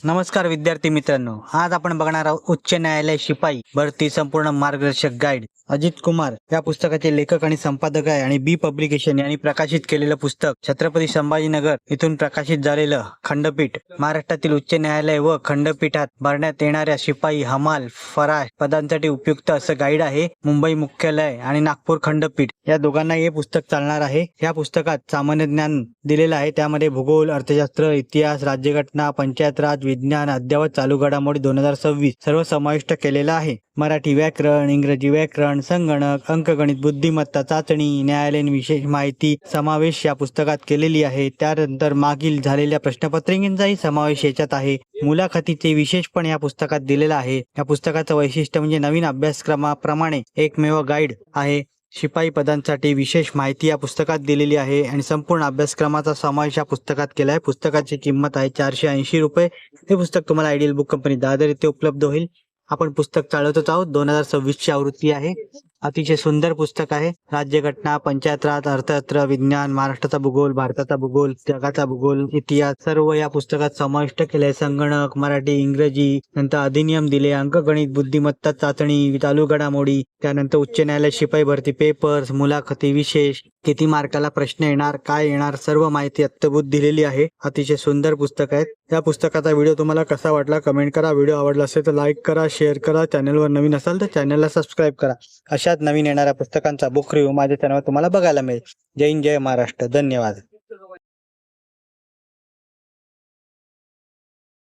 नमस्कार विद्यार्थी मित्रांनो, आज आपण बघणार आहोत उच्च न्यायालय शिपाई भरती संपूर्ण मार्गदर्शक गाईड। अजित कुमार या पुस्तकाचे लेखक आणि संपादक आहे आणि बी पब्लिकेशन यांनी प्रकाशित केलेलं पुस्तक छत्रपती संभाजीनगर इथून प्रकाशित झालेलं खंडपीठ महाराष्ट्रातील उच्च न्यायालय व खंडपीठात भरण्यात येणाऱ्या शिपाई, हमाल, फराश पदांसाठी उपयुक्त असं गाईड आहे। मुंबई मुख्यालय आणि नागपूर खंडपीठ या दोघांना हे पुस्तक चालणार आहे। या पुस्तकात सामान्य ज्ञान दिलेलं आहे, त्यामध्ये भूगोल, अर्थशास्त्र, इतिहास, राज्यघटना, पंचायत राज, विज्ञान, अद्ययावत चालू घडामोडी 2026 सर्व समाविष्ट केलेला आहे। मराठी व्याकरण, इंग्रजी व्याकरण, संगणक, अंकगणित, बुद्धिमत्ता चाचणी, न्यायालयीन विशेष माहिती समावेश या पुस्तकात केलेली आहे। त्यानंतर मागील झालेल्या प्रश्नपत्रिकांचाही समावेश याच्यात आहे। मुलाखतीचे विशेष पण या पुस्तकात दिलेला आहे। या पुस्तकाचं वैशिष्ट्य म्हणजे नवीन अभ्यासक्रमाप्रमाणे एकमेव गाईड आहे। शिपाई पदांसाठी विशेष माहिती या पुस्तकात दिलेली आहे आणि संपूर्ण अभ्यासक्रमाचा समावेश या पुस्तकात केला आहे। पुस्तकाची किंमत आहे 480 रुपये। हे पुस्तक तुम्हाला आयडियल बुक कंपनी दादर येथे उपलब्ध होईल। आपण पुस्तक चालवतच आहोत। 2026 ची आवृत्ती आहे। अतिशय सुंदर पुस्तक आहे। राज्यघटना, पंचायत राज, अर्थशास्त्र, विज्ञान, महाराष्ट्राचा भूगोल, भारताचा भूगोल, जगाचा भूगोल, इतिहास सर्व या पुस्तकात समाविष्ट केले। संगणक, मराठी, इंग्रजी, नंतर अधिनियम दिले, अंकगणित, बुद्धिमत्ता चाचणी, चालू घडामोडी, त्यानंतर उच्च न्यायालय शिपाई भरती पेपर्स, मुलाखती विशेष, किती मार्काला प्रश्न येणार, काय येणार, सर्व माहिती अत्यभूत दिलेली आहे। अतिशय सुंदर पुस्तक आहे। या पुस्तकाचा व्हिडिओ तुम्हाला कसा वाटला कमेंट करा। व्हिडिओ आवडला असेल तर लाईक करा, शेअर करा। चॅनलवर नवीन असाल तर चॅनलला सबस्क्राईब करा। अशाच नवीन येणाऱ्या पुस्तकांचा बुक रिव्ह्यू माझ्या चॅनलवर तुम्हाला बघायला मिळेल। जय हिंद, जय महाराष्ट्र। धन्यवाद।